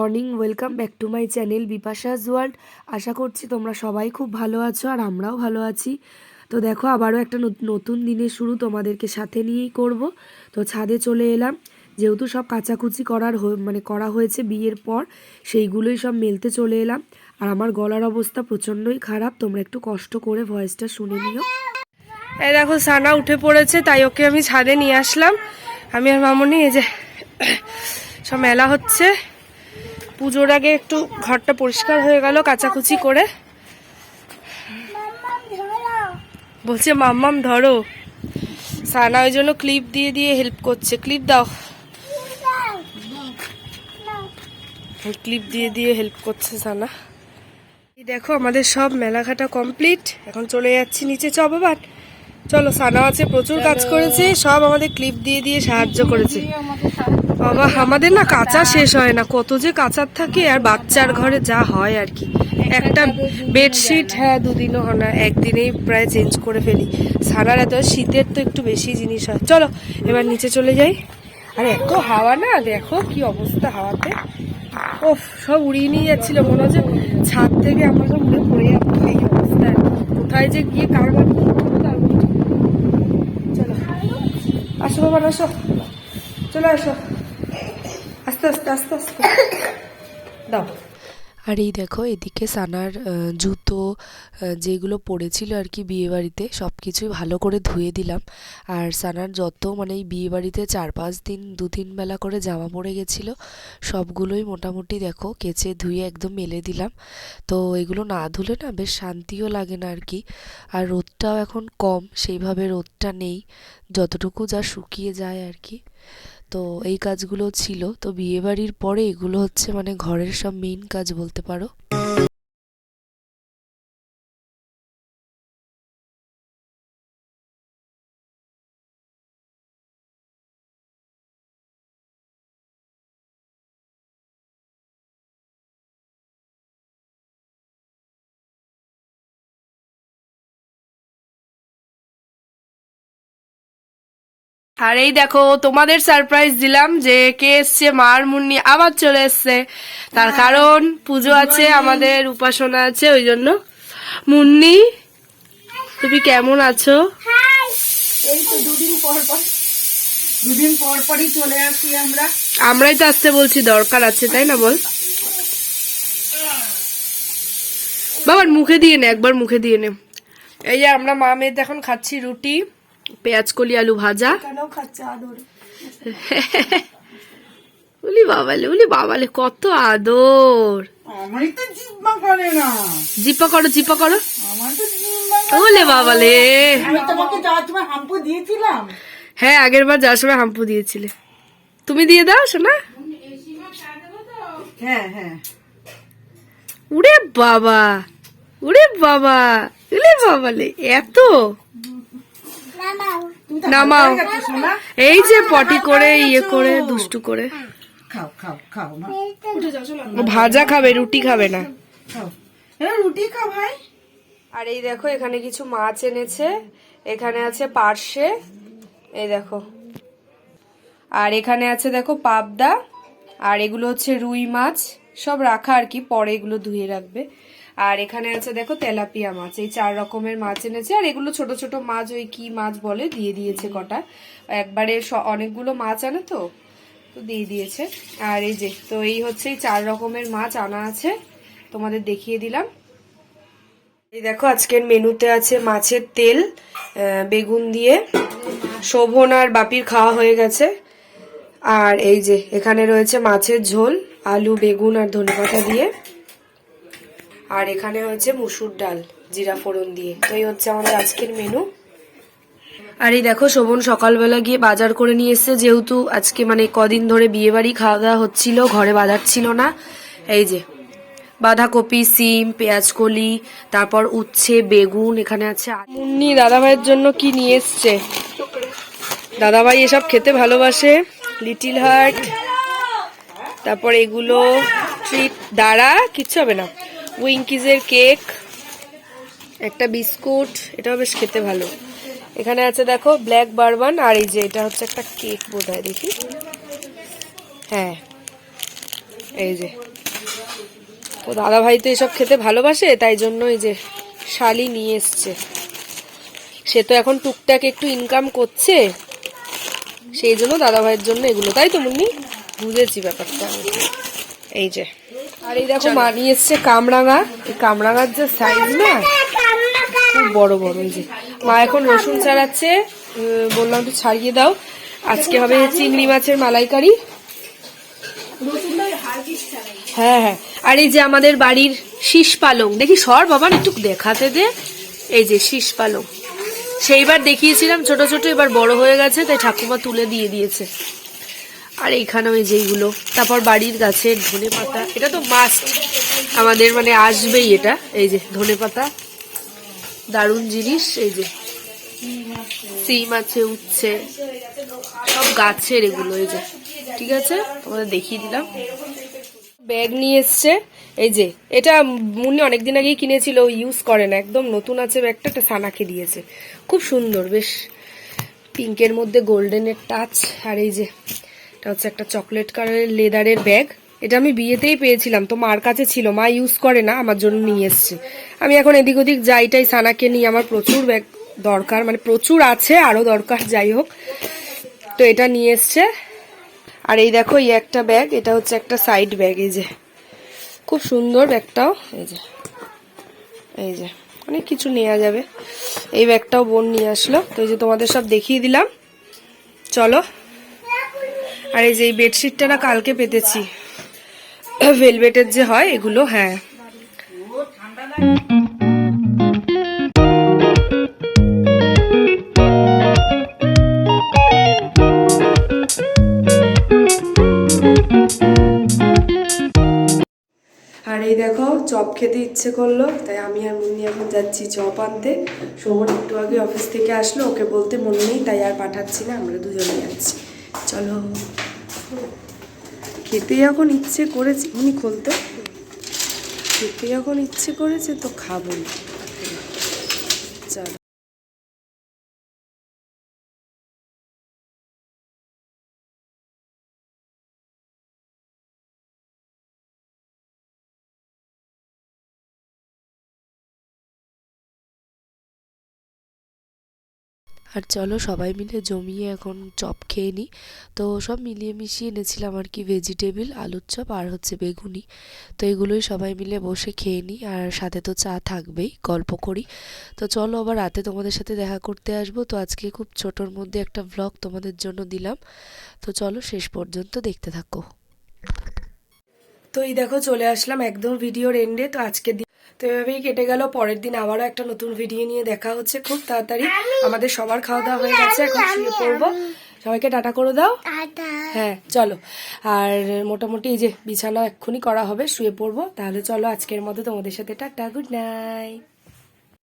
Morning, welcome back to my channel Bipasha's world. আশা করছি তোমরা সবাই খুব ভালো আছো আর আমরাও ভালো আছি। তো দেখো, আবারও একটা নতুন দিনের শুরু তোমাদেরকে সাথে নিয়েই করব। তো ছাদে চলে এলাম, যেহেতু সব কাচাকুচি করা হয়েছে বিয়ের পর, সেইগুলোই সব মেলতে চলে এলাম। আর আমার গলার অবস্থা প্রচণ্ডই খারাপ, তোমরা একটু কষ্ট করে ভয়েসটা শুনে নিও। এই দেখো, সানা উঠে পড়েছে, তাই ওকে আমি ছাদে নিয়ে আসলাম। আমি আর মামনি এই যে সব মেলা হচ্ছে। পুজোর আগে একটু ঘরটা পরিষ্কার হয়ে গেল কাচাকুচি করে। বলছে মাম্মাম ধরো। সানা ওই জন্য ক্লিপ দিয়ে দিয়ে হেল্প করছে। ক্লিপ দাও, ক্লিপ দিয়ে দিয়ে হেল্প করছে সানা। দেখো, আমাদের সব মেলাঘাটা কমপ্লিট। এখন চলে যাচ্ছি নিচে। চ বাবা, চলো। সানা আছে, প্রচুর কাজ করেছে, সব আমাদের ক্লিপ দিয়ে দিয়ে সাহায্য করেছে। বাবা, আমাদের না কাঁচা শেষ হয় না, কত যে কাঁচার থাকে। আর বাচ্চার ঘরে যা হয় আর কি, একটা বেডশিট দুদিনও হয় না, একদিনেই প্রায় চেঞ্জ করে ফেলি। সানার এত শীতের তো একটু বেশি জিনিস হয়। চলো এবার নিচে চলে যাই। আর এত হাওয়া না, দেখো কি অবস্থা হাওয়াতে। ও সব উড়িয়ে নিয়ে যাচ্ছিল, মনে হচ্ছে ছাদ থেকে আমরা সব উড়ে পড়ে যাবো। এই অবস্থা, কোথায় যে গিয়ে কারবার করবো। চলো আসো বাবা, আসো, চলে আসো, আস্তে আস্তে আস্তে আস্তে দাও। আর এই দেখো, এদিকে সানার জুতো যেগুলো পড়েছিল আর কি বিয়েবাড়িতে, সব কিছুই ভালো করে ধুয়ে দিলাম। আর সানার যত এই বিয়েবাড়িতে 4-5 দিন 2-3 বেলা করে জামা পরে গেছিলো, সবগুলোই মোটামুটি দেখো কেচে ধুয়ে একদম মেলে দিলাম। তো এগুলো না ধুলে না বেশ শান্তিও লাগে না আর কি। আর রোদটাও এখন কম, সেইভাবে রোদটা নেই, যতটুকু যা শুকিয়ে যায় আর কি। তো এই কাজগুলো ছিল। তো বিয়েবাড়ির পরে এগুলো হচ্ছে ঘরের সব মেইন কাজ বলতে পারো। আর এই দেখো, তোমাদের সারপ্রাইজ দিলাম যে কে এসছে। মার মুন্নি আবার চলে এসছে, তার কারণ পুজো আছে, আমাদের উপাসনা আছে, ওই জন্য। মুন্নি, তুমি কেমন আছো? এই তো দুদিন পর পরই চলে আসি আমরা। আমরাই তো আসতে বলছি, দরকার আছে তাই না বল। বাবার মুখে দিয়ে নে, একবার মুখে দিয়ে নে। এই যে আমরা মা মেয়েতে এখন খাচ্ছি রুটি, পেঁয়াজ কলি আলু ভাজা। কেন খাচ্ছে আদর? উলি বাবালে কত আদর। আমারই তো জিব্বা করে না। জিপা করো, জিপা করো। আমার তো জিব্বা ওলে বাবালে। আমি তোমাকে যাওয়ার সময় হাম্পু দিয়েছিলাম। হ্যাঁ, আগের বার যাওয়ার সময় হাম্পু দিয়েছিলে। তুমি দিয়ে দাও শোনা। হ্যাঁ হ্যাঁ। উড়ে বাবা, উড়ে বাবা, উলে বাবালে এত। নামাও। এই যে পটি করে ইয়ে করে দুষ্টু করে। খাও খাও খাও মা। ও ভাজা খাবে, রুটি খাবে না। খাও, রুটি খাও ভাই। আর এই দেখো, এখানে কিছু মাছ এনেছে। এখানে আছে পার্শে, এই দেখো। আর এখানে আছে দেখো পাবদা। আর এগুলো হচ্ছে রুই মাছ, সব রাখা আর কি, পরে এগুলো ধুয়ে রাখবে। আর এখানে আছে দেখো তেলাপিয়া মাছ। এই 4 রকমের মাছ এনেছে। আর এগুলো ছোট ছোট মাছ, ওই কি মাছ বলে, দিয়ে দিয়েছে কটা। একবারে অনেকগুলো মাছ আনে তো দিয়ে দিয়েছে। আর এই যে, তো এই হচ্ছে এই 4 রকমের মাছ আনা আছে, তোমাদের দেখিয়ে দিলাম। এই দেখো, আজকের মেনুতে আছে মাছের তেল বেগুন দিয়ে। শোভন আর বাপির খাওয়া হয়ে গেছে। আর এই যে এখানে রয়েছে মাছের ঝোল, আলু বেগুন আর ধনেপাতা দিয়ে। আর এখানে হচ্ছে মুসুর ডাল জিরা ফোড়ন দিয়ে। তো এই হচ্ছে আমাদের আজকের মেনু। আর এই দেখো, শোভন সকালবেলা গিয়ে বাজার করে নিয়ে এসছে, যেহেতু আজকে কদিন ধরে বিয়ে বাড়ি খাওয়া দাওয়া হচ্ছিল, ঘরে বাজার ছিল না। এই যে বাঁধাকপি, সিম, পেঁয়াজকলি, তারপর উচ্ছে, বেগুন, এখানে আছে। মুন্নি দাদাভাইয়ের জন্য কি নিয়ে এসছে। দাদাভাই এসব খেতে ভালোবাসে। লিটিল হার্ট, তারপর এগুলো ট্রিট, দাঁড়া কিচ্ছু হবে না, উইঙ্কিজের কেক, একটা বিস্কুট, এটাও বেশ খেতে ভালো। এখানে আছে দেখো ব্ল্যাক বারবান। আর এই যে এটা হচ্ছে একটা কেক বোধহয়, দেখি। হ্যাঁ, এই যে তো দাদা ভাই তো এসব খেতে ভালোবাসে, তাই জন্য এই যে শালি নিয়ে এসছে। সে তো এখন টুকটাক একটু ইনকাম করছে, সেই জন্য দাদা ভাইয়ের জন্য এগুলো, তাই তো মুন্নি? বুঝেছি ব্যাপারটা আমি। এই যে, আর এই দেখো মা নিয়ে এসছে কামরাঙা। এই কামরাঙার যে সাইজ না, খুব বড় বড়। এই যে মা এখন রসুন ছাড়াচ্ছে, বললাম তো ছাড়িয়ে দাও। আজকে হবে চিংড়ি মাছের মালাইকারি। হ্যাঁ হ্যাঁ। আর এই যে আমাদের বাড়ির শীষ পালং, দেখি সর বাবা একটু দেখাতে দে। এই যে শীষ পালং, সেইবার দেখিয়েছিলাম ছোট ছোট, এবার বড় হয়ে গেছে, তাই ঠাকুমা তুলে দিয়ে দিয়েছে। আর এইখানে ওই যেইগুলো, তারপর বাড়ির গাছের ধনে পাতা, এটা তো মাস্ট আমাদের, মানে আসবেই এটা। এই যে ধনে পাতা, দারুণ জিনিস। এই যে সিম আছে, উচ্ছে, সব গাছের এগুলো। এই যে ঠিক আছে, তোমাদের দেখিয়ে দিলাম। ব্যাগ নিয়ে এসছে। এই যে এটা মুন্নি অনেকদিন আগেই কিনেছিল, ইউজ করে না, একদম নতুন আছে ব্যাগটা। একটা সানাকে দিয়েছে, খুব সুন্দর, বেশ পিঙ্কের মধ্যে গোল্ডেনের টাচ। আর এই যে এটা হচ্ছে একটা চকলেট কালারের লেদারের ব্যাগ। এটা আমি বিয়েতেই পেয়েছিলাম, তো মার কাছে ছিল, মা ইউজ করে না, আমার জন্য নিয়ে এসছে। আমি এখন এদিক ওদিক যাইটাই সানাকে নিয়ে, আমার প্রচুর ব্যাগ দরকার, মানে প্রচুর আছে, আরো দরকার, যাই হোক। তো এটা নিয়ে এসছে। আর এই দেখো এই একটা ব্যাগ, এটা হচ্ছে একটা সাইড ব্যাগ। এই যে খুব সুন্দর ব্যাগটাও। এই যে অনেক কিছু নেওয়া যাবে। এই ব্যাগটাও বোন নিয়ে আসলো। তো এই যে তোমাদের সব দেখিয়ে দিলাম, চলো। আর এই যে এই বেডশিটটা না কালকে পেতেছি, ভেলভেটের যে হয় এগুলো। হ্যাঁ, আর এই দেখো চপ খেতে ইচ্ছে করলো, তাই আমি আর মুন্নি এখন যাচ্ছি চপ আনতে। শোভন একটু আগে অফিস থেকে আসলো, ওকে বলতে মনে নেই, তাই আর পাঠাচ্ছি না, আমরা দুজনে যাচ্ছি। চলো, খেতে যখন ইচ্ছে করেছে, উনি খুলতে, খেতে যখন ইচ্ছে করেছে তো খাবোই। চলো। আর চলো সবাই মিলে জমিয়ে এখন চপ খেয়ে নিই। তো সব মিলিয়ে মিশিয়ে এনেছিলাম আর কি, ভেজিটেবিল, আলুর চপ আর হচ্ছে বেগুনি। তো এগুলোই সবাই মিলে বসে খেয়ে নিই, আর সাথে তো চা থাকবেই, গল্প করি। তো চলো আবার রাতে তোমাদের সাথে দেখা করতে আসবো। তো আজকে খুব ছোটোর মধ্যে একটা ভ্লগ তোমাদের জন্য দিলাম, তো চলো শেষ পর্যন্ত দেখতে থাকো। তো এই দেখো চলে আসলাম একদম ভিডিওর এন্ডে। তো আজকের দিন তো এভাবেই কেটে গেল। পরের দিন আবারও একটা নতুন ভিডিও নিয়ে দেখা হচ্ছে খুব তাড়াতাড়ি। আমাদের সবার খাওয়া দাওয়া হয়ে গেছে, এখন শুয়ে পড়বো। সবাইকে টাটা করে দাও। হ্যাঁ চলো। আর মোটামুটি এই যে বিছানা এক্ষুনি করা হবে, শুয়ে পড়বো। তাহলে চলো আজকের মতো তোমাদের সাথে টাটা, গুড নাইট।